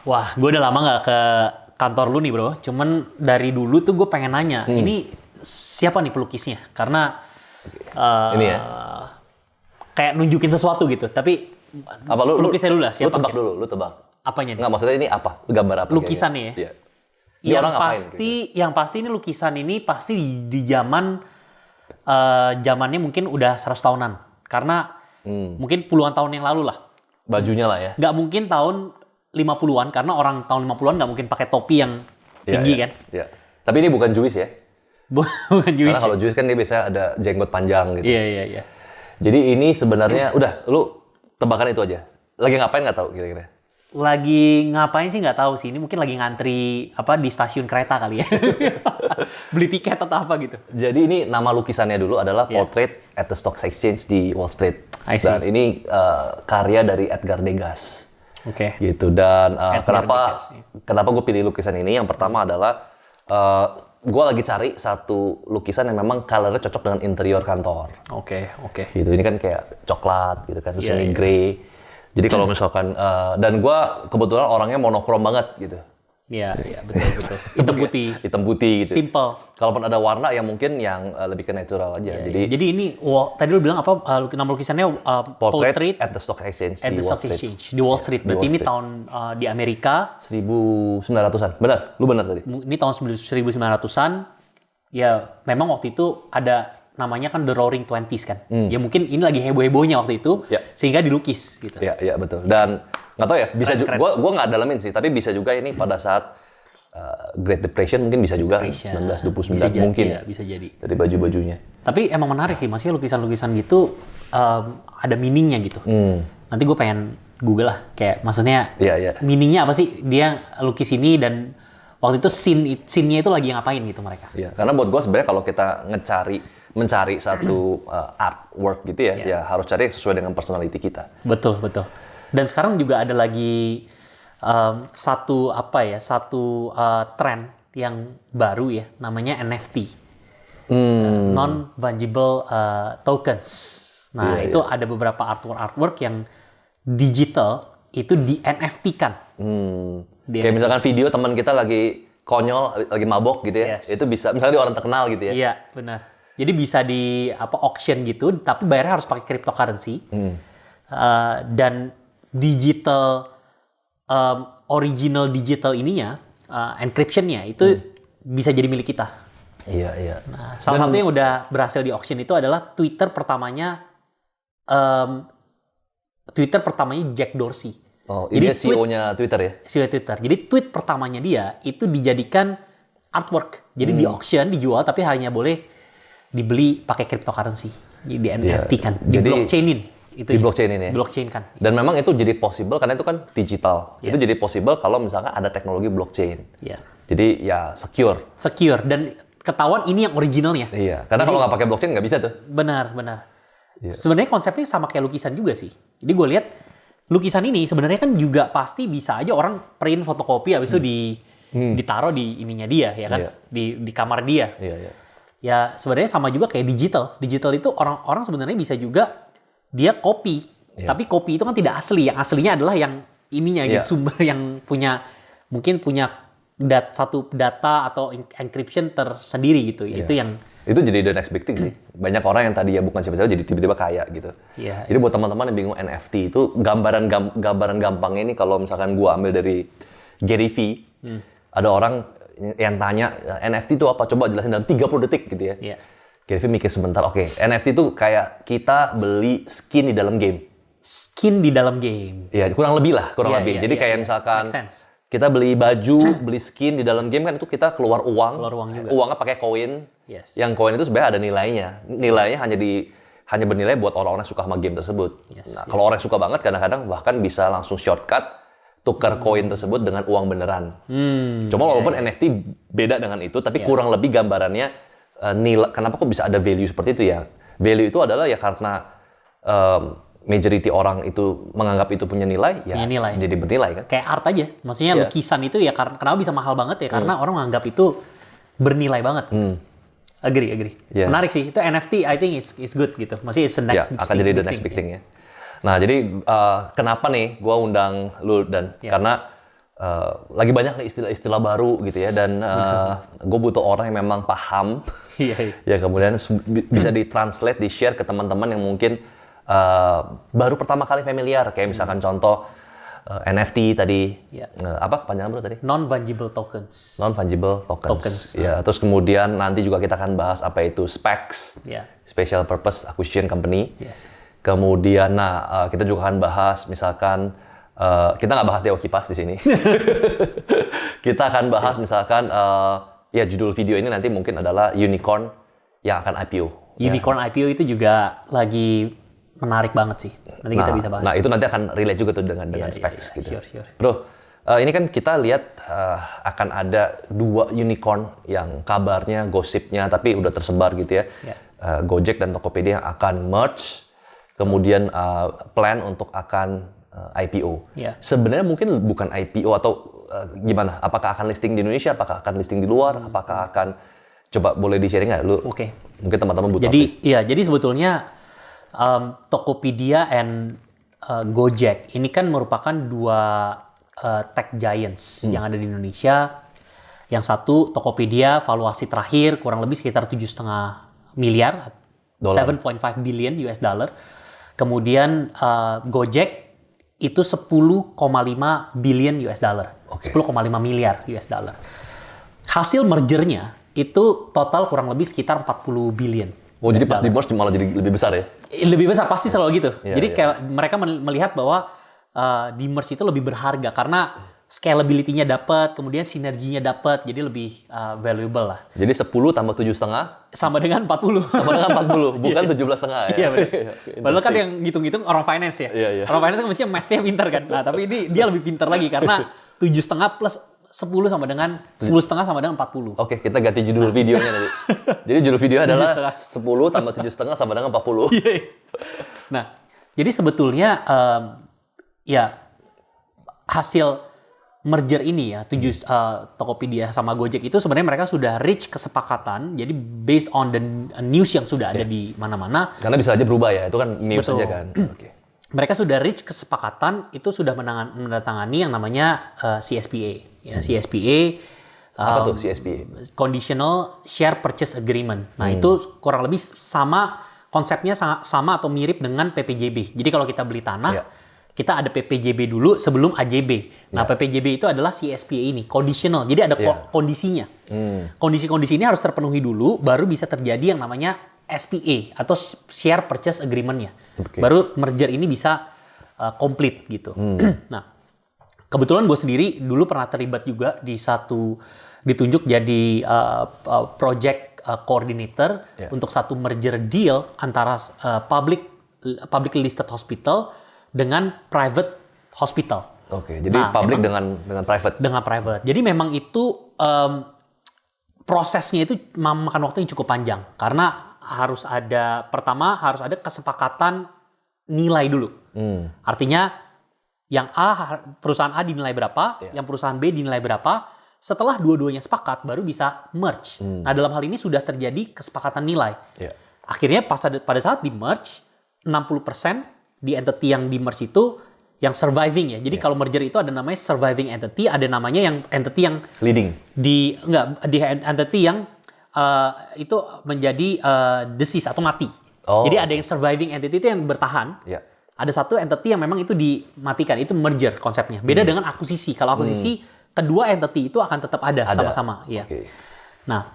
Wah, gue udah lama nggak ke kantor lu nih bro. Cuman dari dulu tuh gue pengen nanya, ini siapa nih pelukisnya? Karena Ini ya? kayak nunjukin sesuatu gitu. Tapi Apa pelukisnya dulu lah, Lu siapa? tebak dulu, lu tebak. Apanya nih? Nggak, maksudnya ini apa? Gambar apa? Lukisannya ya? Iya. Ini orang ngapain? Yang pasti ini lukisan ini pasti di zaman zamannya mungkin udah 100 tahunan. Karena mungkin puluhan tahun yang lalu lah. Bajunya lah ya? Nggak mungkin tahun 50-an, karena orang tahun 50-an nggak mungkin pakai topi yang tinggi kan. Iya. Tapi ini bukan Jewish ya? Bukan Jewish. Karena kalau Jewish kan dia biasanya ada jenggot panjang gitu. Iya. Jadi ini sebenarnya, udah, lu tebakan itu aja. Lagi ngapain nggak tahu kira-kira? Lagi ngapain sih nggak tahu sih. Ini mungkin lagi ngantri di stasiun kereta kali ya. Beli tiket atau apa gitu. Jadi ini nama lukisannya dulu adalah Portrait at the Stock Exchange di Wall Street. I see. Dan ini karya dari Edgar Degas. Oke. Gitu. Dan Edgar Degas, kenapa gue pilih lukisan ini? Yang pertama adalah gue lagi cari satu lukisan yang memang color-nya cocok dengan interior kantor. Oke. Gitu. Ini kan kayak coklat gitu kan, terus Iya, ini iya. grey. Jadi kalau misalkan dan gue kebetulan orangnya monokrom banget gitu. Iya, betul. Hitam putih. Hitam putih gitu. Simple. Kalaupun ada warna ya mungkin yang lebih ke natural aja. Jadi ini tadi lu bilang apa nama lukisannya Portrait at the Stock Exchange at di the Wall Stock Street. Exchange di Wall Street. Berarti Wall ini Street. tahun di Amerika. 1900-an. Benar, lu benar tadi. Ini tahun 1900-an. Ya memang waktu itu ada namanya kan The Roaring Twenties kan. Ya mungkin ini lagi heboh-hebohnya waktu itu, Ya. sehingga dilukis gitu. Iya betul. Dan nggak tahu ya, bisa juga. Gua nggak dalamin sih, tapi bisa juga ini pada saat Great Depression mungkin bisa juga 1929 Bisa jadi, mungkin ya, bisa jadi. dari baju-bajunya. Tapi emang menarik sih, maksudnya lukisan-lukisan gitu ada meaningnya gitu. Nanti gue pengen Google lah, kayak maksudnya Iya. meaningnya apa sih dia lukis ini, dan waktu itu scene-nya itu lagi ngapain gitu mereka. Iya, karena buat gua sebenarnya kalau kita mencari satu artwork gitu ya harus cari yang sesuai dengan personality kita. Betul. Dan sekarang juga ada lagi satu tren yang baru ya, namanya NFT. Non-fungible tokens. Nah, itu ada beberapa artwork yang digital itu di NFT-kan. Kayak misalkan video teman kita lagi konyol, lagi mabok gitu ya. Yes. Itu bisa misalnya dia orang terkenal gitu ya. Iya, benar. Jadi bisa di auction gitu, tapi bayarnya harus pakai cryptocurrency. Dan digital original digital ininya, encryption-nya itu bisa jadi milik kita. Iya. Nah, salah satu yang udah berhasil di auction itu adalah Twitter pertamanya Jack Dorsey. Oh, ini CEO-nya Twitter ya? CEO Twitter. Jadi tweet pertamanya dia itu dijadikan artwork. Jadi di auction dijual, tapi hanya boleh dibeli pakai cryptocurrency. Jadi di NFT kan, jadi blockchainin. Itu di blockchainin ya? Blockchain kan. Dan memang itu jadi possible karena itu kan digital. Yes. Itu jadi possible kalau misalkan ada teknologi blockchain. Iya. Jadi ya secure. Secure dan ketahuan ini yang originalnya. Iya, karena kalau nggak pakai blockchain nggak bisa tuh. Benar. Iya. Sebenarnya konsepnya sama kayak lukisan juga sih. Jadi gue lihat lukisan ini sebenarnya kan juga pasti bisa aja orang print fotokopi habis itu ditaruh di ininya dia ya kan, Iya. di kamar dia. Iya. Ya sebenarnya sama juga kayak digital. Digital itu orang sebenarnya bisa juga dia copy. Iya. Tapi copy itu kan tidak asli. Yang aslinya adalah yang ininya Iya. gitu, sumber yang mungkin punya satu data atau encryption tersendiri gitu. Iya. Itu yang jadi the next big thing sih. Banyak orang yang tadi ya bukan siapa-siapa jadi tiba-tiba kaya gitu. Iya. Jadi buat teman-teman yang bingung NFT itu gambaran gampangnya ini kalau misalkan gua ambil dari Gary V. Ada orang yang tanya NFT itu apa? Coba jelasin dalam 30 detik gitu ya. Iya. Gary V mikir sebentar. Oke, NFT itu kayak kita beli skin di dalam game. Skin di dalam game. Ya, kurang lebih lah, Iya, lebih. iya, Jadi iya, kayak iya. misalkan Make sense. kita beli baju, beli skin di dalam game kan itu kita keluar uang. Keluar uang juga. Uangnya pakai koin. Yes. Yang koin itu sebenarnya ada nilainya. Nilainya hanya bernilai buat orang-orang yang suka sama game tersebut. Yes, Nah, kalau orang yang suka banget kadang-kadang bahkan bisa langsung shortcut tukar koin tersebut dengan uang beneran. Cuma walaupun NFT beda dengan itu, tapi kurang lebih gambarannya nilai. Kenapa kok bisa ada value seperti itu ya? Value itu adalah ya karena majority orang itu menganggap itu punya nilai, ya Punya nilai. jadi bernilai kan? Kayak art aja. Maksudnya Iya. lukisan itu ya kenapa bisa mahal banget ya? Karena orang menganggap itu bernilai banget. Agree. Yeah. Menarik sih. Itu NFT, I think it's good gitu. Maksudnya it's the Ya, next big akan thing. jadi the next big thing ya. Nah, jadi kenapa nih gue undang lu dan karena lagi banyak nih istilah-istilah baru gitu ya, dan gue butuh orang yang memang paham. Ya kemudian bisa ditranslate, di-share ke teman-teman yang mungkin baru pertama kali familiar, kayak misalkan contoh NFT tadi, apa kepanjangan bro tadi? Non-fungible tokens. Non-fungible tokens. Ya, terus kemudian nanti juga kita akan bahas apa itu SPACs, Special Purpose Acquisition Company. Kemudian, kita juga akan bahas misalkan, kita nggak bahas Dewa Kipas di sini. Kita akan bahas misalkan, ya judul video ini nanti mungkin adalah Unicorn yang akan IPO. Unicorn IPO itu juga lagi menarik banget sih. Nanti kita bisa bahas. Nah, itu nanti akan relate juga tuh dengan SPACs gitu. Sure. Bro, ini kan kita lihat akan ada 2 unicorn yang kabarnya, gosipnya, tapi udah tersebar gitu ya. Gojek dan Tokopedia yang akan merge, kemudian plan untuk akan IPO. Sebenarnya mungkin bukan IPO atau gimana? Apakah akan listing di Indonesia? Apakah akan listing di luar? Apakah akan, coba boleh di-sharing nggak lu? Mungkin teman-teman butuh. Jadi sebetulnya Tokopedia and Gojek ini kan merupakan 2 tech giants yang ada di Indonesia. Yang satu Tokopedia valuasi terakhir kurang lebih sekitar 7,5 miliar, 7.5 billion US dollar. Kemudian Gojek itu 10,5 billion US dollar, 10,5 miliar US dollar. Hasil mergernya itu total kurang lebih sekitar 40 billion. Oh, jadi pas di merge malah jadi lebih besar ya? Lebih besar, pasti selalu gitu. Jadi kayak mereka melihat bahwa di merge itu lebih berharga karena scalability-nya dapat, kemudian sinerginya dapat, jadi lebih valuable lah. Jadi 10 tambah 7,5 sama dengan 40. Sama dengan 40, bukan 17,5 ya? Iya, benar. Padahal kan yang ngitung-ngitung orang finance ya. Orang finance kan mestinya math-nya pintar kan. Nah, tapi ini dia lebih pintar lagi karena 7,5 plus 10 sama dengan 10,5 sama dengan 40. Oke, kita ganti judul videonya nanti. Jadi judul video adalah 10 tambah 7,5 sama dengan 40. Nah, jadi sebetulnya ya hasil merger ini ya, Tokopedia sama Gojek itu sebenarnya mereka sudah reach kesepakatan. Jadi based on the news yang sudah ada di mana-mana. Karena bisa aja berubah ya, itu kan news aja kan. Mereka sudah reach kesepakatan, itu sudah menandatangani yang namanya CSPA. Ya, CSPA. Apa tuh CSPA? Conditional Share Purchase Agreement. Nah, itu kurang lebih sama, konsepnya sama atau mirip dengan PPJB. Jadi kalau kita beli tanah, kita ada PPJB dulu sebelum AJB. Nah, PPJB itu adalah CSPA ini, conditional. Jadi ada kondisinya. Kondisi-kondisi ini harus terpenuhi dulu, baru bisa terjadi yang namanya SPA atau Share Purchase Agreement-nya. Baru merger ini bisa komplit gitu. Nah, kebetulan gue sendiri dulu pernah terlibat juga ditunjuk jadi project coordinator untuk satu merger deal antara public listed hospital dengan private hospital. Jadi public dengan private. Dengan private. Jadi memang itu prosesnya itu memakan waktu yang cukup panjang karena harus ada kesepakatan nilai dulu. Artinya yang perusahaan A dinilai berapa, yang perusahaan B dinilai berapa. Setelah dua-duanya sepakat baru bisa merge. Nah, dalam hal ini sudah terjadi kesepakatan nilai. Akhirnya pada saat di merge 60% di entity yang di merge itu yang surviving ya. Jadi kalau merger itu ada namanya surviving entity, ada namanya yang entity yang leading. Di entity yang itu menjadi deceased atau mati. Jadi ada yang surviving entity itu yang bertahan. Ada satu entity yang memang itu dimatikan. Itu merger konsepnya. Beda dengan akuisisi. Kalau akuisisi kedua entity itu akan tetap ada sama-sama. Nah,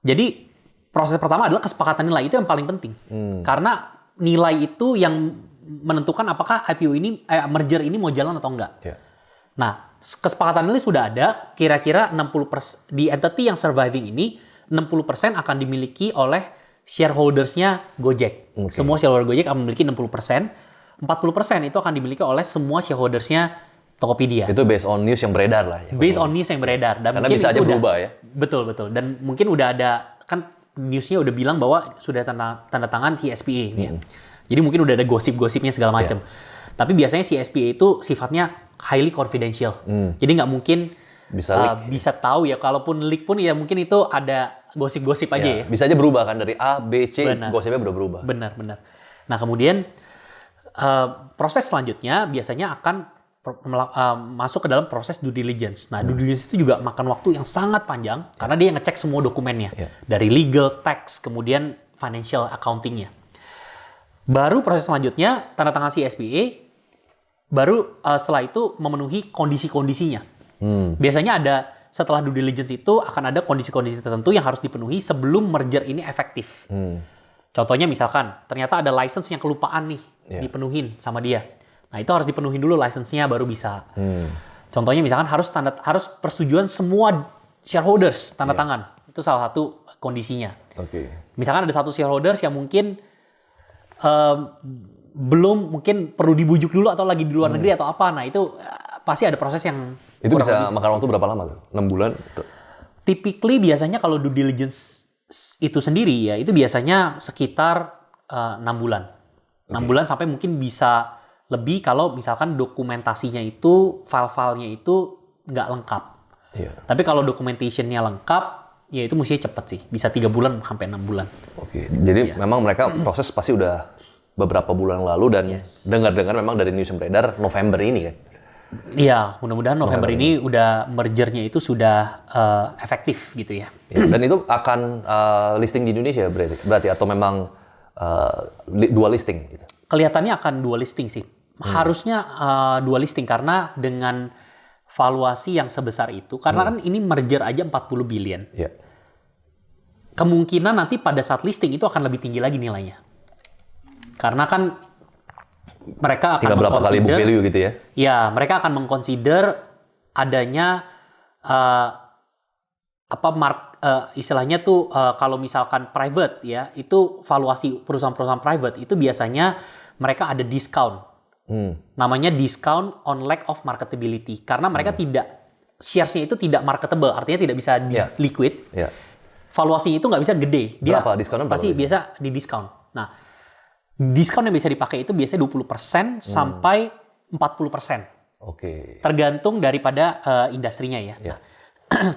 jadi proses pertama adalah kesepakatan nilai, itu yang paling penting. Karena nilai itu yang menentukan apakah IPO ini merger ini mau jalan atau enggak. Nah, kesepakatan nilai sudah ada, kira-kira 60% di entity yang surviving ini 60% akan dimiliki oleh shareholders-nya Gojek. Semua shareholder Gojek akan memiliki 60%. 40% itu akan dimiliki oleh semua shareholders-nya Tokopedia. Itu based on news yang beredar lah. Based on news yang beredar. Dan karena bisa aja berubah ya. Betul. Dan mungkin udah ada, kan newsnya udah bilang bahwa sudah tanda tangan CSPA. Jadi mungkin udah ada gosip-gosipnya segala macam. Tapi biasanya CSPA itu sifatnya highly confidential. Jadi nggak mungkin bisa tahu ya. Kalaupun leak pun ya mungkin itu ada gosip-gosip aja ya. Bisa aja berubah kan dari A, B, C, gosipnya udah berubah. Benar. Nah kemudian proses selanjutnya biasanya akan masuk ke dalam proses due diligence. Nah, due diligence itu juga makan waktu yang sangat panjang karena dia ngecek semua dokumennya. Dari legal, tax, kemudian financial accounting-nya. Baru proses selanjutnya, tanda tangan si SPA, baru setelah itu memenuhi kondisi-kondisinya. Biasanya ada, setelah due diligence itu akan ada kondisi-kondisi tertentu yang harus dipenuhi sebelum merger ini efektif. Contohnya misalkan, ternyata ada license yang kelupaan nih, dipenuhin sama dia. Nah, itu harus dipenuhi dulu license-nya baru bisa. Contohnya misalkan harus persetujuan semua shareholders tanda tangan. Itu salah satu kondisinya. Misalkan ada satu shareholders yang mungkin belum mungkin perlu dibujuk dulu atau lagi di luar negeri atau apa. Nah, itu pasti ada proses yang itu bisa makan waktu berapa lama tuh? 6 bulan? Typically biasanya kalau due diligence itu sendiri ya, itu biasanya sekitar 6 bulan. 6 bulan sampai mungkin bisa lebih kalau misalkan dokumentasinya itu, file-filenya itu nggak lengkap. Tapi kalau documentation-nya lengkap, ya itu mestinya cepet sih. Bisa 3 bulan sampai 6 bulan. Jadi memang mereka proses pasti udah beberapa bulan lalu dan dengar-dengar memang dari news yang beredar November ini kan? Iya, mudah-mudahan November ini udah mergernya itu sudah efektif gitu ya. Dan itu akan listing di Indonesia berarti atau memang dual listing gitu? Kelihatannya akan dual listing sih. Harusnya dual listing karena dengan valuasi yang sebesar itu, karena kan ini merger aja 40 billion. Kemungkinan nanti pada saat listing itu akan lebih tinggi lagi nilainya. Karena kan mereka akan tinggal berapa kali book value gitu ya? Ya, mereka akan mengconsider adanya istilahnya tuh kalau misalkan private ya, itu valuasi perusahaan-perusahaan private itu biasanya mereka ada discount. Namanya discount on lack of marketability. Karena mereka shares-nya itu tidak marketable, artinya tidak bisa liquid. Valuasinya itu nggak bisa gede. Berapa discount? Pasti biasa di discount. Nah, diskon yang bisa dipakai itu biasanya 20% sampai 40%. Tergantung daripada industrinya ya. Nah,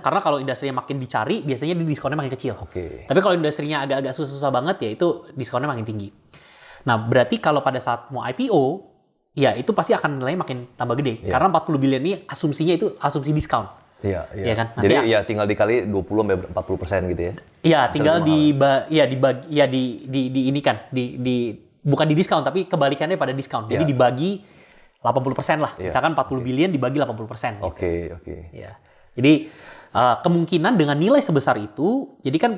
karena kalau industrinya makin dicari, biasanya diskonnya makin kecil. Tapi kalau industrinya agak-agak susah-susah banget, ya itu diskonnya makin tinggi. Nah, berarti kalau pada saat mau IPO, ya itu pasti akan nilainya makin tambah gede. Karena 40 billion ini asumsinya itu asumsi diskon. Iya. Kan? Jadi ya tinggal dikali 20-40% gitu ya? Iya, tinggal bukan di diskon, tapi kebalikannya pada diskon. Jadi dibagi 80% lah. Misalkan 40 billion dibagi 80%. Ya. Jadi kemungkinan dengan nilai sebesar itu, jadi kan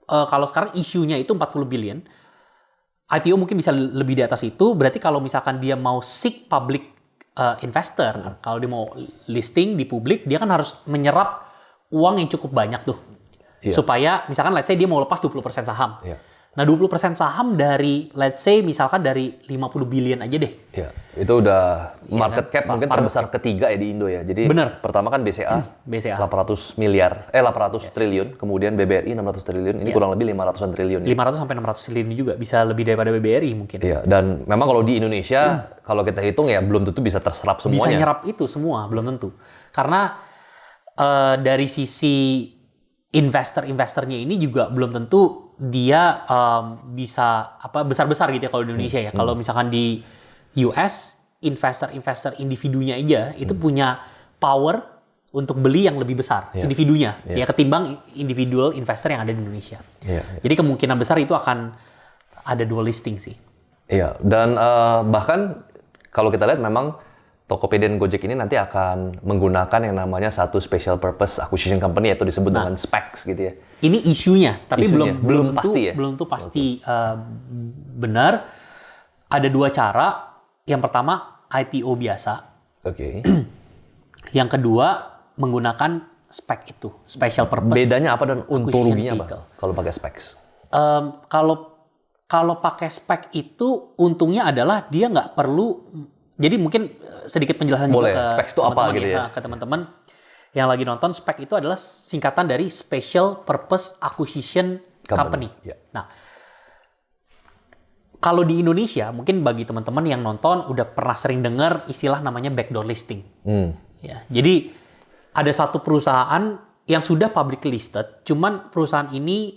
kalau sekarang isunya itu 40 billion, IPO mungkin bisa lebih di atas itu. Berarti kalau misalkan dia mau seek public investor, kalau dia mau listing di publik, dia kan harus menyerap uang yang cukup banyak tuh. Supaya misalkan let's say dia mau lepas 20% saham. Nah, 20% saham dari, let's say, misalkan dari 50 billion aja deh. Itu udah market cap mungkin terbesar ketiga ya di Indo ya. Jadi pertama kan BCA. 800 triliun, kemudian BBRI 600 triliun, ini kurang lebih 500-an triliun. 500 sampai 600 triliun juga, bisa lebih daripada BBRI mungkin. Dan memang kalau di Indonesia, kalau kita hitung ya belum tentu bisa terserap semuanya. Bisa nyerap itu semua, belum tentu. Karena dari sisi investornya ini juga belum tentu dia bisa besar-besar gitu ya kalau di Indonesia ya. Kalau misalkan di US, investor individunya aja itu punya power untuk beli yang lebih besar individunya ya ketimbang individual investor yang ada di Indonesia. Jadi kemungkinan besar itu akan ada dual listing sih. Dan bahkan kalau kita lihat memang Tokopedia dan Gojek ini nanti akan menggunakan yang namanya satu special purpose acquisition company, yaitu disebut dengan SPACs gitu ya. Ini isunya, tapi belum pasti ya. Belum tuh pasti benar. Ada dua cara. Yang pertama IPO biasa. Yang kedua menggunakan SPAC itu, special purpose. Bedanya apa dan untung ruginya apa kalau pakai SPACs? Kalau pakai SPAC itu untungnya adalah dia nggak perlu. Jadi mungkin sedikit penjelasan boleh, juga ke SPACs itu apa gitu ya? Ke teman-teman yang lagi nonton. SPAC itu adalah singkatan dari Special Purpose Acquisition Company. Nah, kalau di Indonesia, mungkin bagi teman-teman yang nonton udah pernah sering dengar istilah namanya backdoor listing. Jadi ada satu perusahaan yang sudah publicly listed, cuman perusahaan ini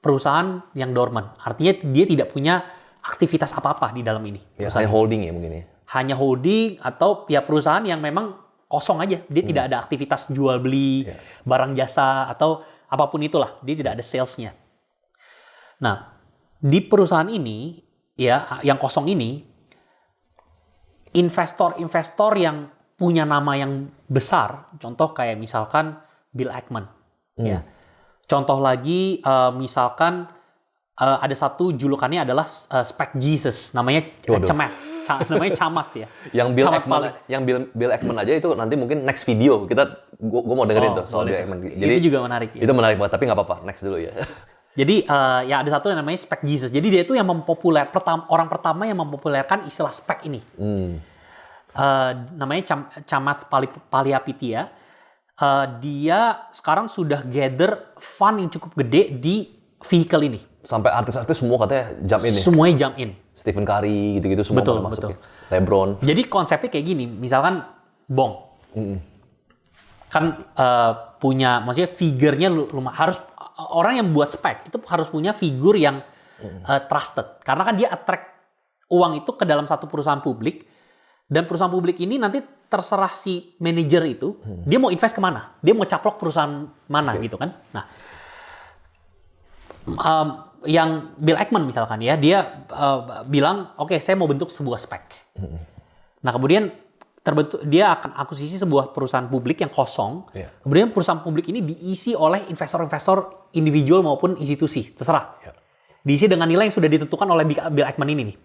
perusahaan yang dormant. Artinya dia tidak punya aktivitas apa-apa di dalam ini. Hanya holding ya mungkin ya? hanya holding atau ya perusahaan yang memang kosong aja. Dia tidak ada aktivitas jual beli barang jasa atau apapun itulah. Dia tidak ada salesnya. Nah, di perusahaan ini ya yang kosong ini, investor-investor yang punya nama yang besar, contoh kayak misalkan Bill Ackman, ya. Contoh lagi misalkan ada satu julukannya adalah Spec Jesus, namanya namanya Camat ya. Yang Bill Ackman aja itu nanti mungkin next video gue mau dengerin tuh soal Bill Ackman. Jadi itu juga menarik. Ya. Itu menarik banget, tapi nggak apa-apa, next dulu ya. Jadi ya ada satu yang namanya Spec Jesus. Jadi dia itu yang orang pertama yang mempopulerkan istilah spec ini. Namanya Chamath Palihapitiya. Dia sekarang sudah gather fund yang cukup gede di vehicle ini. Sampai artis-artis semua katanya jump in ya? Semuanya jump in. Stephen Curry gitu-gitu semua masuk ya. LeBron. Jadi konsepnya kayak gini, misalkan Bong. Kan punya, maksudnya figurnya harus, orang yang buat spek itu harus punya figur yang trusted. Karena kan dia attract uang itu ke dalam satu perusahaan publik. Dan perusahaan publik ini nanti terserah si manajer itu, dia mau invest kemana, dia mau caplok perusahaan mana gitu kan. Nah, yang Bill Ackman misalkan ya, dia bilang, oke, saya mau bentuk sebuah spek. Nah, kemudian dia akan akuisisi sebuah perusahaan publik yang kosong. Kemudian perusahaan publik ini diisi oleh investor-investor individual maupun institusi, terserah. Diisi dengan nilai yang sudah ditentukan oleh Bill Ackman ini nih.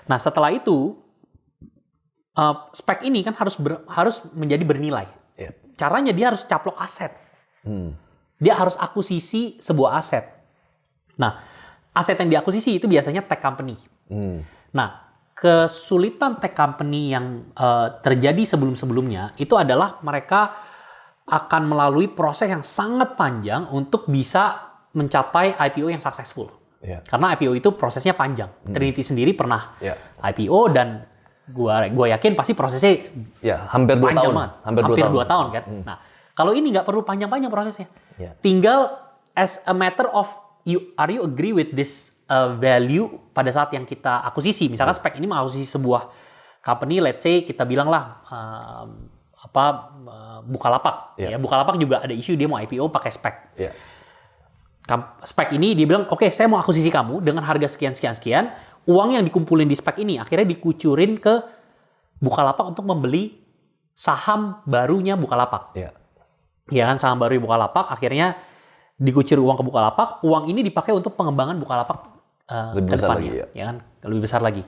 Nah, setelah itu spek ini kan harus menjadi bernilai. Caranya dia harus caplok aset. Dia harus akuisisi sebuah aset. Nah, aset yang diakuisisi itu biasanya tech company. Nah, kesulitan tech company yang terjadi sebelum-sebelumnya itu adalah mereka akan melalui proses yang sangat panjang untuk bisa mencapai IPO yang successful. Karena IPO itu prosesnya panjang. Trinity sendiri pernah IPO dan gua yakin pasti prosesnya hampir 2 tahun. Hampir 2 tahun kan. Nah, kalau ini nggak perlu panjang-panjang prosesnya. Tinggal as a matter of are you agree with this value pada saat yang kita akuisisi. Misalkan spek ini mengakuisisi sebuah company, let's say kita bilang lah Bukalapak. Ya, Bukalapak juga ada isu dia mau IPO pakai spek. Spek ini dia bilang, oke, saya mau akuisisi kamu dengan harga sekian. Uang yang dikumpulin di spek ini akhirnya dikucurin ke Bukalapak untuk membeli saham barunya Bukalapak. Ya kan, saham baru Bukalapak akhirnya dikucur uang ke Bukalapak. Uang ini dipakai untuk pengembangan Bukalapak ke depannya. Ya kan, lebih besar lagi.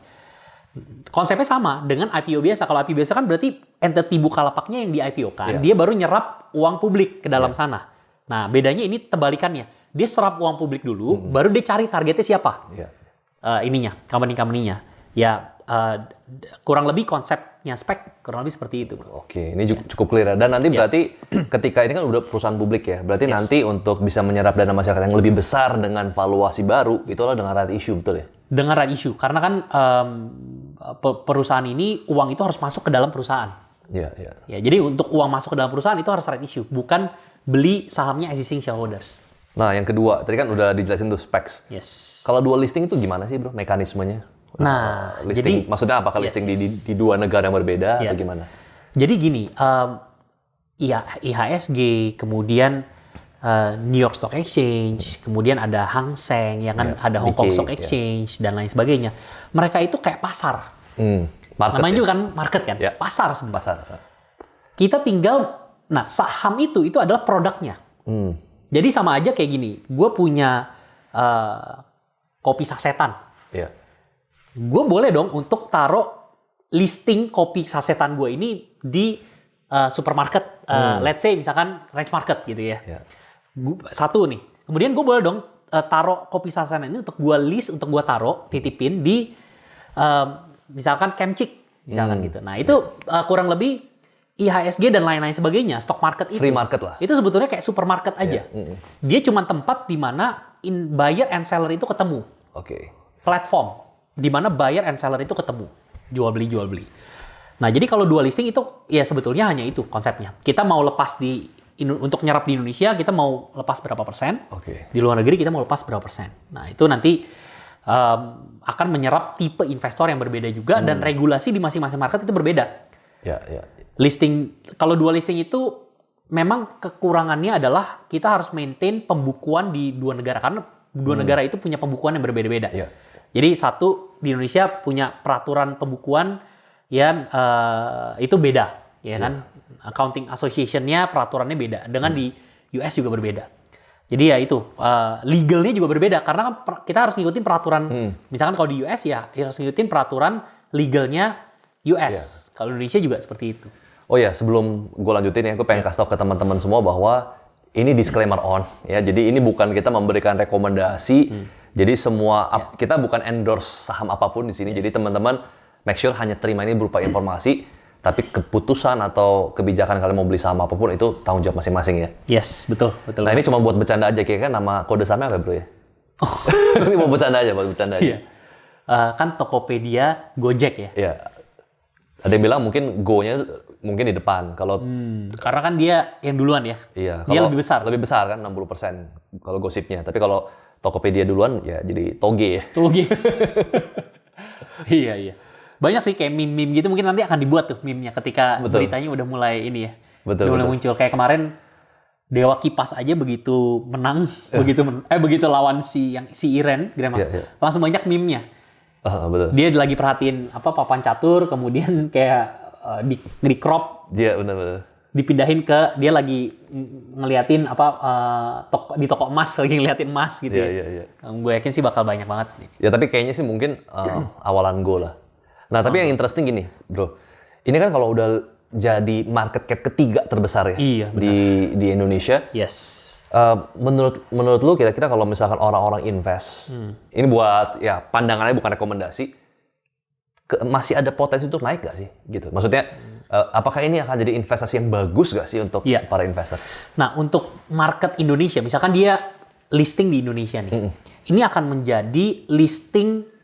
Konsepnya sama dengan IPO biasa. Kalau IPO biasa kan berarti entity Bukalapaknya yang di IPO kan. Dia baru nyerap uang publik ke dalam sana. Nah, bedanya ini kebalikannya. Dia serap uang publik dulu, baru dia cari targetnya siapa. Company-nya. Ya, kurang lebih konsepnya spek, kurang lebih seperti itu. Oke, ini cukup clear. Dan nanti berarti ketika ini kan udah perusahaan publik ya, berarti nanti untuk bisa menyerap dana masyarakat yang lebih besar dengan valuasi baru, itu adalah dengan right issue, betul ya? Dengan right issue, karena kan perusahaan ini, uang itu harus masuk ke dalam perusahaan. Ya, jadi untuk uang masuk ke dalam perusahaan itu harus right issue, bukan beli sahamnya existing shareholders. Nah, yang kedua, tadi kan udah dijelasin tuh specs. Kalau dual listing itu gimana sih, bro, mekanismenya? Nah, listing, jadi maksudnya apakah listing di dua negara yang berbeda atau gimana? Jadi gini, IHSG, kemudian New York Stock Exchange, kemudian ada Hang Seng, yang kan ada Hong Kong Stock Exchange dan lain sebagainya. Mereka itu kayak pasar. Namanya juga kan market kan, pasar sebenarnya. Kita tinggal, nah saham itu adalah produknya. Jadi sama aja kayak gini, gue punya kopi sasetan. Gue boleh dong untuk taruh listing kopi sasetan gue ini di supermarket, let's say misalkan Ranch Market gitu ya. Satu nih. Kemudian gue boleh dong taruh kopi sasetan ini untuk gue list, untuk gue taruh, titipin di misalkan Kemcik, misalkan gitu. Nah itu kurang lebih IHSG dan lain-lain sebagainya, stock market itu. Free market lah. Itu sebetulnya kayak supermarket aja. Dia cuma tempat di mana buyer and seller itu ketemu. Platform di mana buyer and seller itu ketemu. Jual beli. Nah, jadi kalau dual listing itu ya sebetulnya hanya itu konsepnya. Kita mau lepas untuk nyerap di Indonesia, kita mau lepas berapa persen. Di luar negeri kita mau lepas berapa persen. Nah, itu nanti akan menyerap tipe investor yang berbeda juga dan regulasi di masing-masing market itu berbeda. Ya. Listing, kalau dua listing itu memang kekurangannya adalah kita harus maintain pembukuan di dua negara karena dua negara itu punya pembukuan yang berbeda-beda. Ya. Jadi satu di Indonesia punya peraturan pembukuan yang itu beda, ya kan? Accounting Association-nya peraturannya beda dengan di US juga berbeda. Jadi ya itu, legalnya juga berbeda karena kan kita harus ngikutin peraturan, misalkan kalau di US ya harus ngikutin peraturan legalnya US. Kalau Indonesia juga seperti itu. Oh ya, sebelum gue lanjutin ya, gue pengen kasih tau ke teman-teman semua bahwa ini disclaimer on ya. Jadi ini bukan kita memberikan rekomendasi. Jadi semua kita bukan endorse saham apapun di sini. Jadi teman-teman make sure hanya terima ini berupa informasi. Tapi keputusan atau kebijakan kalian mau beli saham apapun itu tanggung jawab masing-masing ya. Yes, betul. Nah ini cuma buat bercanda aja, kayak kan nama kode sahamnya apa bro ya? Ini mau bercanda aja, buat bercanda aja. Iya. Kan Tokopedia, Gojek ya. Iya. Ada yang bilang mungkin Go-nya mungkin di depan. Kalau karena kan dia yang duluan ya. iya, Dia kalau lebih besar. Lebih besar kan 60% kalau gosipnya. Tapi kalau Tokopedia duluan ya jadi Toge ya. Toge. Iya. Banyak sih kayak meme-meme gitu mungkin nanti akan dibuat tuh meme-nya ketika beritanya udah mulai ini ya. Betul. Udah mulai muncul kayak kemarin Dewa Kipas aja begitu menang, begitu lawan si Iren Grandmaster. Langsung banyak meme-nya. Betul. Dia lagi perhatiin papan catur kemudian kayak di crop. Iya, benar. Dipindahin ke dia lagi ngeliatin di toko emas, lagi ngeliatin emas gitu. Iya. Gue yakin sih bakal banyak banget. Ya tapi kayaknya sih mungkin awalan Go lah. Nah tapi yang interesting gini bro, ini kan kalau udah jadi market cap ketiga terbesar ya di Indonesia. Yes. Menurut lu kira-kira kalau misalkan orang-orang invest, ini buat ya pandangannya bukan rekomendasi, masih ada potensi untuk naik gak sih? Gitu. Maksudnya apakah ini akan jadi investasi yang bagus gak sih untuk para investor? Nah untuk market Indonesia, misalkan dia listing di Indonesia nih, ini akan menjadi listing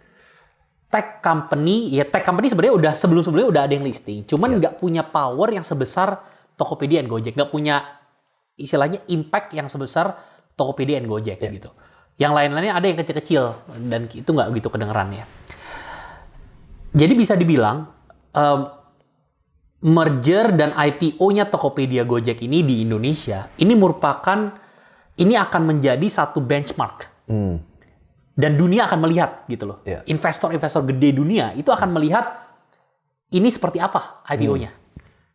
tech company. Ya tech company sebenarnya udah sebelumnya udah ada yang listing, cuman nggak punya power yang sebesar Tokopedia dan Gojek, nggak punya istilahnya impact yang sebesar Tokopedia dan Gojek gitu. Yang lain-lainnya ada yang kecil-kecil dan itu nggak begitu kedengeran ya. Jadi bisa dibilang merger dan IPO-nya Tokopedia Gojek ini di Indonesia ini akan menjadi satu benchmark. Dan dunia akan melihat gitu loh. Investor-investor gede dunia itu akan melihat ini seperti apa IPO-nya.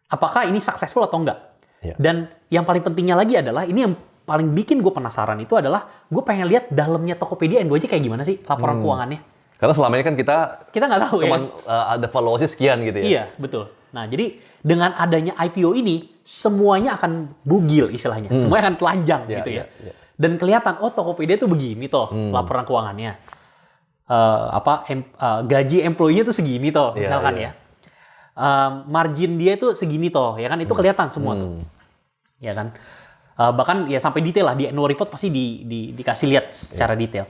Apakah ini successful atau enggak. Dan yang paling pentingnya lagi adalah, ini yang paling bikin gue penasaran itu adalah, gue pengen lihat dalamnya Tokopedia dan Gojek kayak gimana sih laporan keuangannya. Karena selama ini kan kita nggak tahu cuman ada valuasi sekian gitu ya. Iya, betul. Nah, jadi dengan adanya IPO ini, semuanya akan bugil istilahnya. Semuanya akan telanjang gitu ya. Dan kelihatan, oh Tokopedia tuh begini toh laporan keuangannya. Gaji employee-nya tuh segini toh, misalkan ya. Margin dia tuh segini toh, ya kan? Itu kelihatan semua tuh. Ya kan? Bahkan ya sampai detail lah, di annual report pasti dikasih lihat secara detail.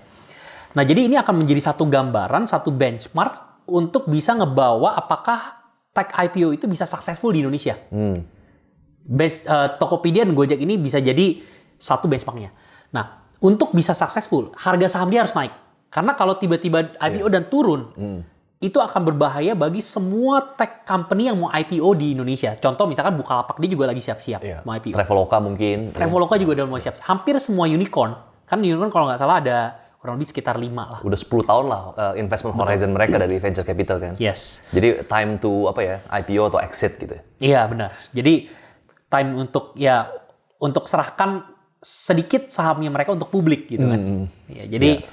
Nah, jadi ini akan menjadi satu gambaran, satu benchmark untuk bisa ngebawa apakah tech IPO itu bisa successful di Indonesia. Tokopedia dan Gojek ini bisa jadi satu benchmarknya. Nah, untuk bisa successful, harga saham dia harus naik. Karena kalau tiba-tiba IPO dan turun, itu akan berbahaya bagi semua tech company yang mau IPO di Indonesia. Contoh misalkan Bukalapak, dia juga lagi siap-siap mau IPO. Traveloka mungkin. Traveloka juga udah mau siap. Hampir semua unicorn. Kan unicorn kalau nggak salah ada kurang lebih sekitar 5 lah. Udah 10 tahun lah investment horizon mereka dari venture capital kan. Yes. Jadi time to IPO atau exit gitu. Iya benar. Jadi time untuk serahkan sedikit sahamnya mereka untuk publik gitu kan. Ya, jadi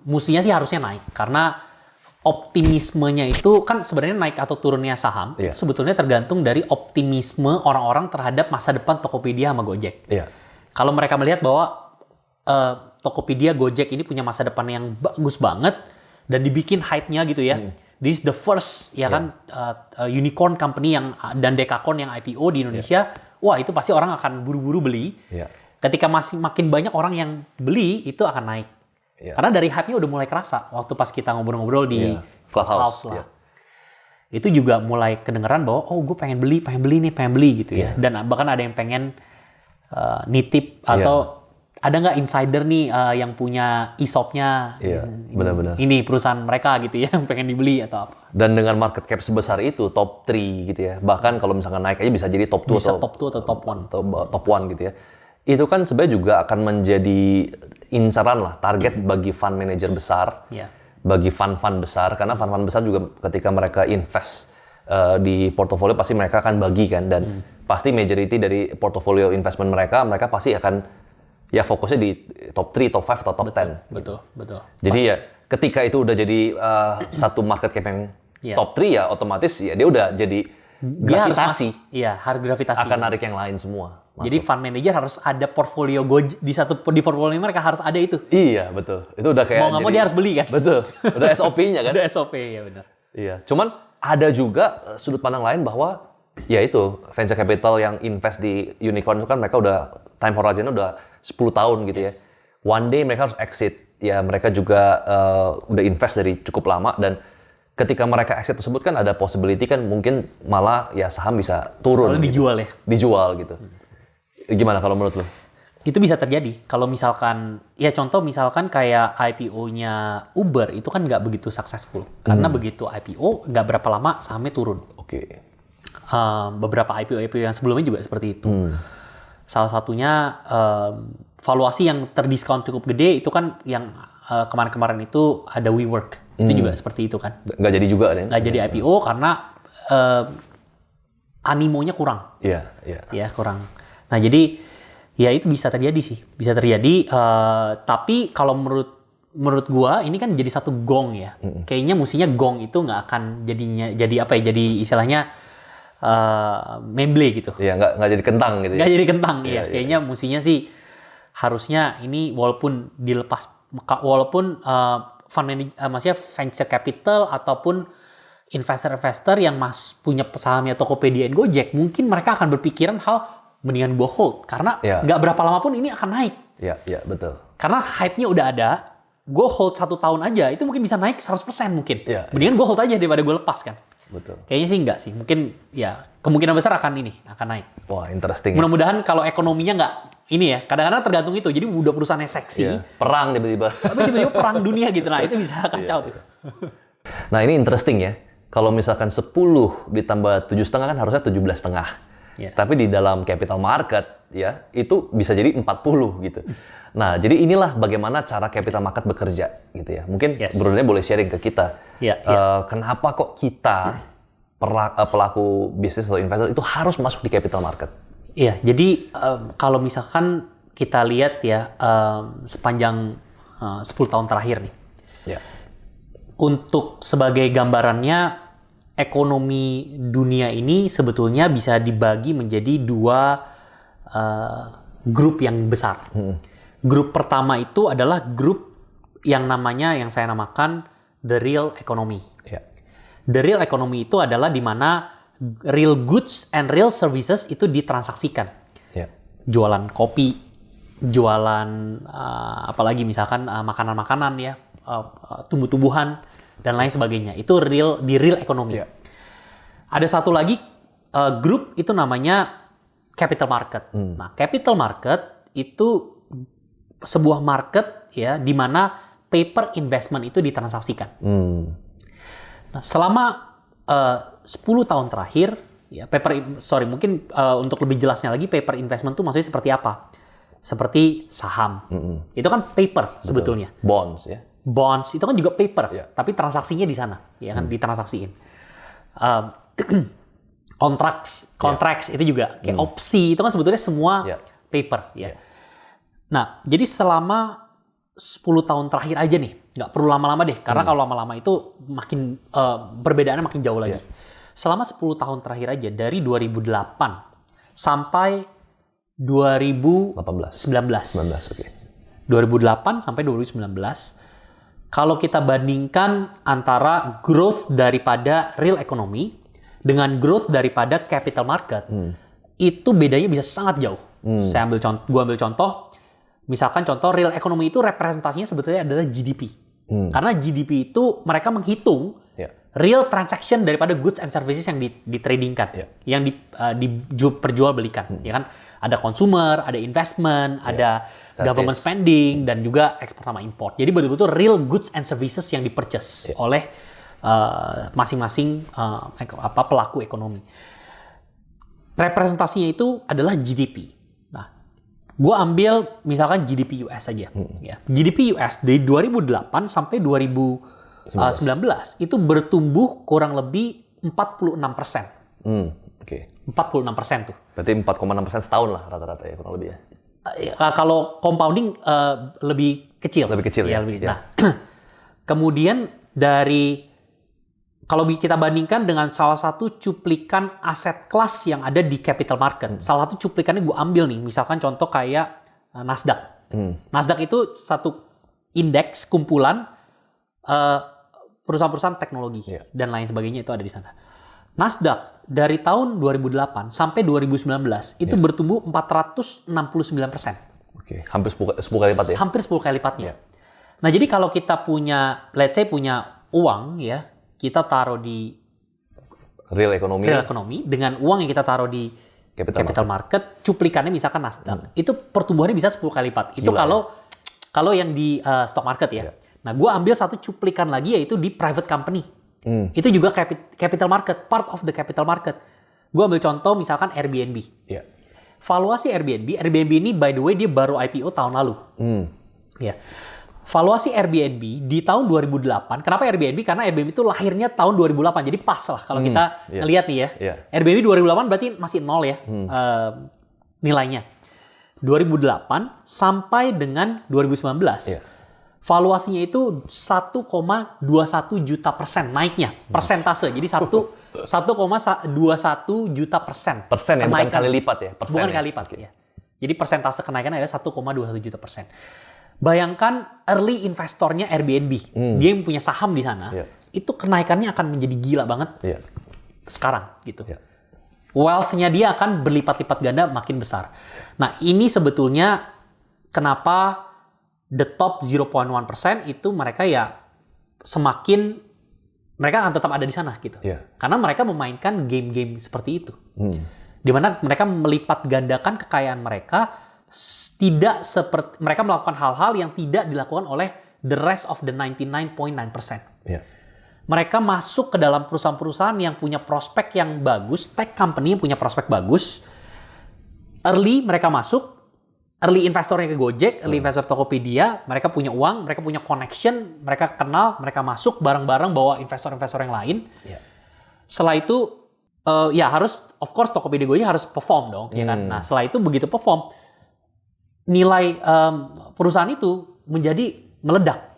mestinya sih harusnya naik karena optimismenya itu kan sebenarnya naik atau turunnya saham itu sebetulnya tergantung dari optimisme orang-orang terhadap masa depan Tokopedia sama Gojek. Kalau mereka melihat bahwa Tokopedia, Gojek ini punya masa depan yang bagus banget dan dibikin hype-nya gitu ya. This is the first unicorn company dan dekakon yang IPO di Indonesia. Wah, itu pasti orang akan buru-buru beli. Ketika makin banyak orang yang beli, itu akan naik. Karena dari hype-nya udah mulai kerasa waktu pas kita ngobrol-ngobrol di Clubhouse lah. Itu juga mulai kedengeran bahwa gue pengen beli gitu ya. Dan bahkan ada yang pengen nitip atau ada nggak insider nih yang punya ESOP-nya? Iya, benar-benar. Ini perusahaan mereka gitu ya, yang pengen dibeli atau apa? Dan dengan market cap sebesar itu, top 3 gitu ya. Bahkan kalau misalkan naik aja bisa jadi top 2 Bisa atau top 2 atau top 1. atau top 1 gitu ya. Itu kan sebenarnya juga akan menjadi incaran lah, target bagi fund manager besar, Iya. bagi fund-fund besar, karena fund-fund besar juga ketika mereka invest di portofolio pasti mereka akan bagi kan, dan pasti majority dari portofolio investment mereka pasti akan ya fokusnya di top 3, top 5, atau top 10. Betul. Jadi ya ketika itu udah jadi satu market cap yang Iya. top 3 ya otomatis ya dia udah jadi Dia harus gravitasi Iya, harus gravitasi. akan narik yang lain semua. Jadi fund manager harus ada portfolio di portfolio mereka harus ada itu. Iya, betul. Itu udah kayak Mau nggak mau dia harus beli kan? Betul. Udah SOP-nya kan? Ada SOP ya benar. Iya. Cuman ada juga sudut pandang lain bahwa ya itu venture capital yang invest di unicorn itu kan mereka udah time horizon-nya udah 10 tahun gitu ya. One day mereka harus exit. Ya mereka juga udah invest dari cukup lama, dan ketika mereka exit tersebut kan ada possibility kan mungkin malah ya saham bisa turun. Soalnya gitu. dijual ya. Dijual gitu. Gimana kalau menurut lo? Itu bisa terjadi. Kalau misalkan, ya contoh misalkan kayak IPO-nya Uber itu kan nggak begitu successful. Karena begitu IPO, nggak berapa lama sahamnya turun. Oke. Beberapa IPO yang sebelumnya juga seperti itu. Salah satunya valuasi yang terdiskon cukup gede itu kan yang kemarin-kemarin itu ada WeWork. Itu juga seperti itu kan. Nggak jadi juga kan? Nggak jadi IPO karena animonya kurang. Iya, iya. Ya, kurang. Nah, jadi ya itu bisa terjadi sih. Bisa terjadi, tapi kalau menurut gua ini kan jadi satu gong ya. Kayaknya mestinya gong itu nggak akan jadi apa ya? Jadi istilahnya memble gitu. Iya, nggak jadi kentang gitu ya. Nggak jadi kentang ya. Iya, Kayaknya mestinya sih harusnya ini walaupun dilepas, walaupun maksudnya venture capital ataupun investor-investor yang punya sahamnya Tokopedia dan Gojek, mungkin mereka akan berpikiran mendingan gua hold karena nggak berapa lama pun ini akan naik. Iya, betul. Karena hype-nya udah ada, gue hold 1 tahun aja, itu mungkin bisa naik 100% mungkin. Iya, Mendingan gue hold aja daripada gue lepas kan. Betul. Kayaknya sih enggak sih. Mungkin ya kemungkinan besar akan naik. Wah, interesting. Mudah-mudahan kalau ekonominya nggak ini ya, kadang-kadang tergantung itu. Jadi udah perusahaannya seksi, Iya. Perang tiba-tiba. tapi tiba-tiba perang dunia gitu. Nah itu bisa kacau tuh. Nah, ini interesting ya. Kalau misalkan 10 ditambah 7,5 kan harusnya 17,5. Iya. Tapi di dalam capital market ya itu bisa jadi 40 gitu. Nah, jadi inilah bagaimana cara capital market bekerja gitu ya. Mungkin Bro Daniel boleh sharing ke kita. Iya. Kenapa kok kita pelaku bisnis atau investor itu harus masuk di capital market? Iya, jadi kalau misalkan kita lihat ya sepanjang 10 tahun terakhir nih. Ya. Untuk sebagai gambarannya, ekonomi dunia ini sebetulnya bisa dibagi menjadi 2 grup yang besar. Grup pertama itu adalah grup yang saya namakan the real economy. Ya. The real economy itu adalah di mana real goods and real services itu ditransaksikan. Ya. Jualan kopi, jualan apalagi misalkan makanan-makanan ya, tumbuh-tumbuhan dan lain sebagainya. Itu di real economy. Ya. Ada satu lagi grup itu namanya capital market. Nah, capital market itu sebuah market ya di mana paper investment itu ditransaksikan. Nah, selama 10 tahun terakhir ya mungkin untuk lebih jelasnya lagi paper investment itu maksudnya seperti apa? Seperti saham. Itu kan paper sebetulnya. Bonds ya. Bonds itu kan juga paper, Yeah. tapi transaksinya di sana, ya kan ditransaksiin. Contracts itu juga kayak opsi itu kan sebetulnya semua paper, ya. Nah, jadi selama 10 tahun terakhir aja nih, nggak perlu lama-lama deh, karena kalau lama-lama itu makin perbedaannya makin jauh lagi. Selama 10 tahun terakhir aja dari 2008 sampai 2019. 19, oke. 2008 sampai 2019. Kalau kita bandingkan antara growth daripada real economy dengan growth daripada capital market, itu bedanya bisa sangat jauh. Gua ambil contoh, misalkan contoh real economy itu representasinya sebetulnya adalah GDP. Karena GDP itu mereka menghitung real transaction daripada goods and services yang ditradingkan, yang diperjualbelikan, ya kan? Ada consumer, ada investment, ada government spending, dan juga ekspor sama import. Jadi betul-betul real goods and services yang di-purchase oleh masing-masing pelaku ekonomi. Representasinya itu adalah GDP. Nah, gue ambil misalkan GDP US saja. Ya. GDP US dari 2008 sampai 2019 itu bertumbuh kurang lebih 46%. Oke. 46% tuh. Berarti 4,6% setahun lah rata-rata ya kurang lebih ya. Kalau compounding lebih kecil. Lebih kecil ya. Nah, kemudian kalau kita bandingkan dengan salah satu cuplikan aset kelas yang ada di capital market. Salah satu cuplikannya gue ambil nih, misalkan contoh kayak Nasdaq. Nasdaq itu satu indeks kumpulan perusahaan-perusahaan teknologi dan lain sebagainya itu ada di sana. Nasdaq dari tahun 2008 sampai 2019 itu bertumbuh 469%. Oke, hampir 10 kali lipat ya? Hampir 10 kali lipatnya. Nah, jadi kalau kita punya, let's say punya uang ya, kita taruh di real ekonomi dengan uang yang kita taruh di capital market, cuplikannya misalkan Nasdaq, itu pertumbuhannya bisa 10 kali lipat. Itu kalau yang di stock market ya. Nah, gue ambil satu cuplikan lagi yaitu di private company. Itu juga capital market, part of the capital market. Gue ambil contoh misalkan Airbnb. Valuasi Airbnb ini by the way dia baru IPO tahun lalu. Ya. Valuasi Airbnb di tahun 2008. Kenapa Airbnb? Karena Airbnb itu lahirnya tahun 2008. Jadi pas lah kalau kita ngelihat nih ya. Airbnb 2008 berarti masih nol ya nilainya. 2008 sampai dengan 2019. Valuasinya itu 1,21 juta persen naiknya. Persentase. Jadi 1,21 juta persen. Persen ya, bukan kali lipat ya? Bukan kali lipat ya. Jadi persentase kenaikan adalah 1,21 juta persen. Bayangkan early investornya Airbnb, dia yang punya saham di sana, itu kenaikannya akan menjadi gila banget sekarang gitu. Wealth-nya dia akan berlipat-lipat ganda makin besar. Nah, ini sebetulnya kenapa the top 0.1% itu mereka ya semakin mereka akan tetap ada di sana gitu. Karena mereka memainkan game-game seperti itu. Di mana mereka melipat gandakan kekayaan mereka tidak seperti mereka melakukan hal-hal yang tidak dilakukan oleh the rest of the 99.9%. Mereka masuk ke dalam perusahaan-perusahaan yang punya prospek yang bagus, tech company yang punya prospek bagus. Early mereka masuk, early investornya ke Gojek, early investor Tokopedia, mereka punya uang, mereka punya connection, mereka kenal, mereka masuk bareng-bareng bawa investor-investor yang lain. Setelah itu harus of course Tokopedia Gojek harus perform dong, ya kan? Nah, setelah itu begitu perform nilai perusahaan itu menjadi meledak.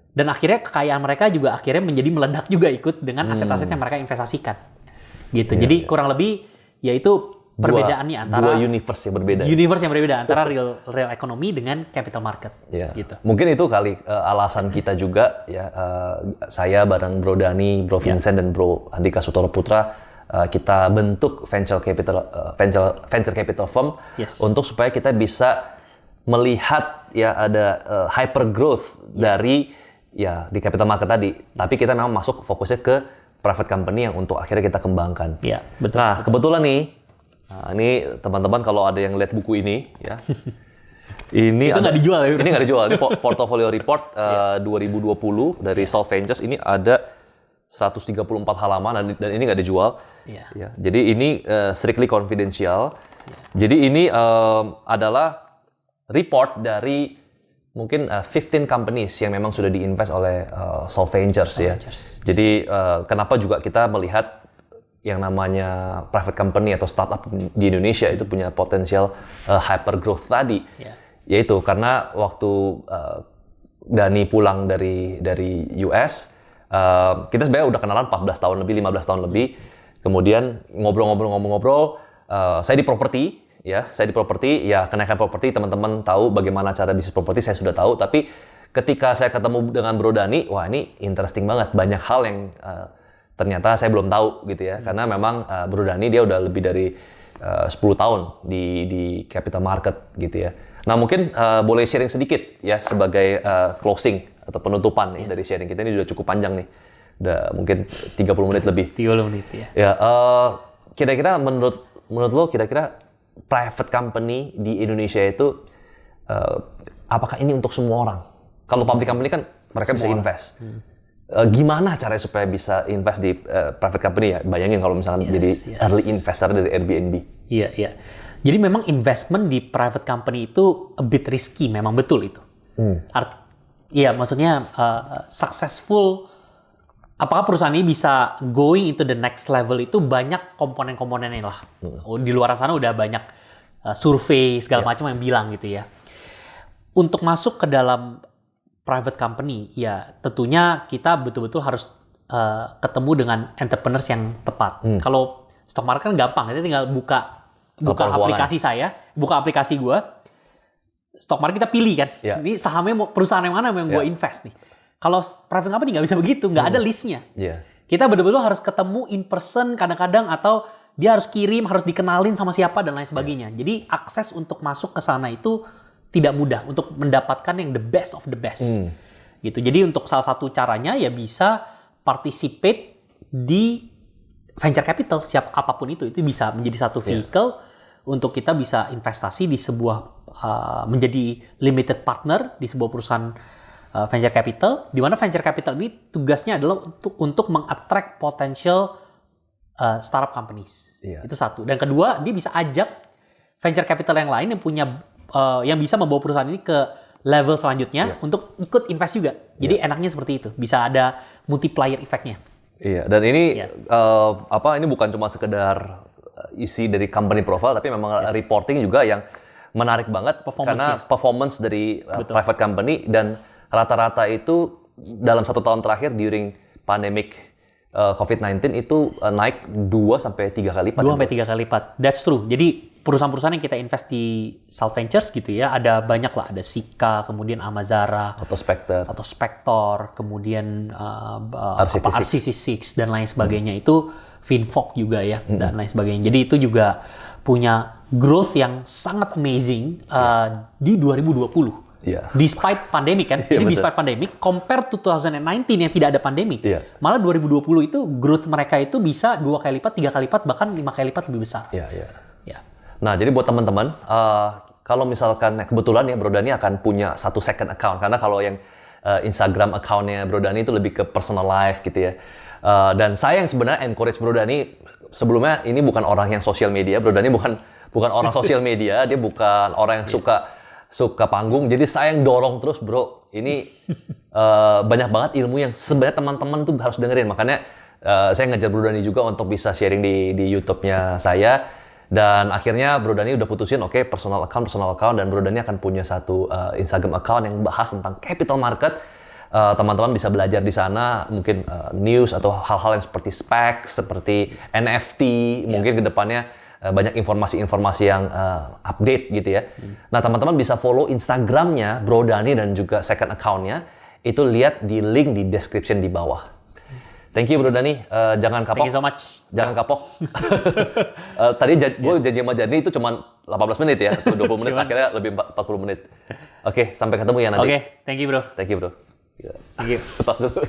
Dan akhirnya kekayaan mereka juga akhirnya menjadi meledak juga ikut dengan aset-aset yang mereka investasikan. Gitu. Jadi kurang lebih yaitu perbedaannya antara dua universe yang berbeda. Universe yang berbeda antara real ekonomi dengan capital market. Gitu. Mungkin itu kali alasan kita juga ya saya bareng Bro Dani, Bro Vincent dan Bro Andika Sutoro Putra kita bentuk venture capital firm untuk supaya kita bisa melihat ya ada hyper growth dari ya di capital market tadi. Tapi kita memang masuk fokusnya ke private company yang untuk akhirnya kita kembangkan. Betul. Nah, kebetulan nih, ini teman-teman kalau ada yang lihat buku ini ya. Ini itu nggak dijual ya? Ini nggak dijual. Ini portfolio report 2020 dari Solve Ventures. Ini ada 134 halaman dan ini nggak dijual. Ya, jadi ini strictly confidential. Jadi ini adalah report dari mungkin 15 companies yang memang sudah diinvest oleh Solve Ventures ya. Jadi kenapa juga kita melihat yang namanya private company atau startup di Indonesia itu punya potensial hyper growth tadi. Yaitu karena waktu Dani pulang dari US, kita sebenarnya udah kenalan 15 tahun lebih, 15 tahun lebih. Kemudian ngobrol-ngobrol, saya di properti, ya kenaikan properti, teman-teman tahu bagaimana cara bisnis properti, saya sudah tahu. Tapi ketika saya ketemu dengan Bro Dani, wah ini interesting banget, banyak hal yang ternyata saya belum tahu gitu ya. Karena memang Bro Dani dia udah lebih dari 10 tahun di capital market gitu ya. Nah mungkin boleh sharing sedikit ya sebagai closing atau penutupan nih dari sharing kita, ini sudah cukup panjang nih. Udah mungkin 30 menit lebih. 30 menit ya. Ya, kira-kira menurut lo kira-kira private company di Indonesia itu apakah ini untuk semua orang? Kalau public company kan mereka bisa invest. Gimana caranya supaya bisa invest di private company ya? Bayangin kalau misalkan jadi early investor dari Airbnb. Iya, iya. Jadi memang investment di private company itu a bit risky, memang betul itu. Iya, maksudnya successful. Apakah perusahaan ini bisa going into the next level itu banyak komponen-komponennya lah. Di luar sana udah banyak survei segala macam yang bilang gitu ya. Untuk masuk ke dalam private company, ya tentunya kita betul-betul harus ketemu dengan entrepreneurs yang tepat. Kalau stock market kan gampang, kita tinggal buka aplikasi saya, buka aplikasi gua, stock market kita pilih kan. Ini sahamnya perusahaan yang mana yang gua invest nih. Kalau private company nggak bisa begitu, nggak ada listnya. Kita benar-benar harus ketemu in person kadang-kadang atau dia harus kirim, harus dikenalin sama siapa dan lain sebagainya. Jadi akses untuk masuk ke sana itu tidak mudah untuk mendapatkan yang the best of the best. Gitu. Jadi untuk salah satu caranya ya bisa participate di venture capital, apapun itu bisa menjadi satu vehicle untuk kita bisa investasi di sebuah menjadi limited partner di sebuah perusahaan venture capital, di mana venture capital ini tugasnya adalah untuk mengattract potential startup companies. Itu satu. Dan kedua, dia bisa ajak venture capital yang lain yang punya yang bisa membawa perusahaan ini ke level selanjutnya untuk ikut invest juga. Jadi enaknya seperti itu. Bisa ada multiplier effect-nya. Iya, dan ini ini bukan cuma sekedar isi dari company profile, tapi memang reporting juga yang menarik banget karena performance dari private company dan rata-rata itu dalam 1 tahun terakhir during pandemic COVID-19 itu naik 2-3 kali lipat. 2-3 kali lipat. That's true. Jadi perusahaan-perusahaan yang kita invest di South Ventures gitu ya, ada banyak lah. Ada Sika, kemudian Amazara, atau Spector, kemudian RCT6. RCT6 dan lain sebagainya. Itu Finfok juga ya, dan lain sebagainya. Jadi itu juga punya growth yang sangat amazing di 2020. Despite pandemic kan, jadi despite pandemic, compare to 2019 yang tidak ada pandemic, malah 2020 itu growth mereka itu bisa 2 kali lipat, 3 kali lipat, bahkan 5 kali lipat lebih besar. Nah, jadi buat teman-teman, kalau misalkan kebetulan ya Bro Dani akan punya satu second account, karena kalau yang Instagram account-nya Bro Dani itu lebih ke personal life gitu ya. Dan saya yang sebenarnya encourage Bro Dani, sebelumnya ini bukan orang yang sosial media, Bro Dani bukan orang sosial media, dia bukan orang yang suka panggung, jadi saya yang dorong terus, bro. Ini banyak banget ilmu yang sebenarnya teman-teman tuh harus dengerin. Makanya saya ngejar Bro Dani juga untuk bisa sharing di YouTube-nya saya. Dan akhirnya Bro Dani udah putusin, oke, personal account, dan Bro Dani akan punya satu Instagram account yang bahas tentang capital market. Teman-teman bisa belajar di sana, mungkin news atau hal-hal yang seperti SPAC, seperti NFT, mungkin kedepannya banyak informasi-informasi yang update gitu ya. Nah, teman-teman bisa follow Instagramnya Bro Dani dan juga second account-nya. Itu lihat di link di description di bawah. Thank you Bro Dani. Jangan kapok. Thank you so much. Jangan kapok. Tadi gue janji sama Dani itu cuma 18 menit ya, atau 20 menit, akhirnya lebih 40 menit. Oke, sampai ketemu ya nanti. Oke, thank you bro. Thank you bro. Thank you. Lepas dulu.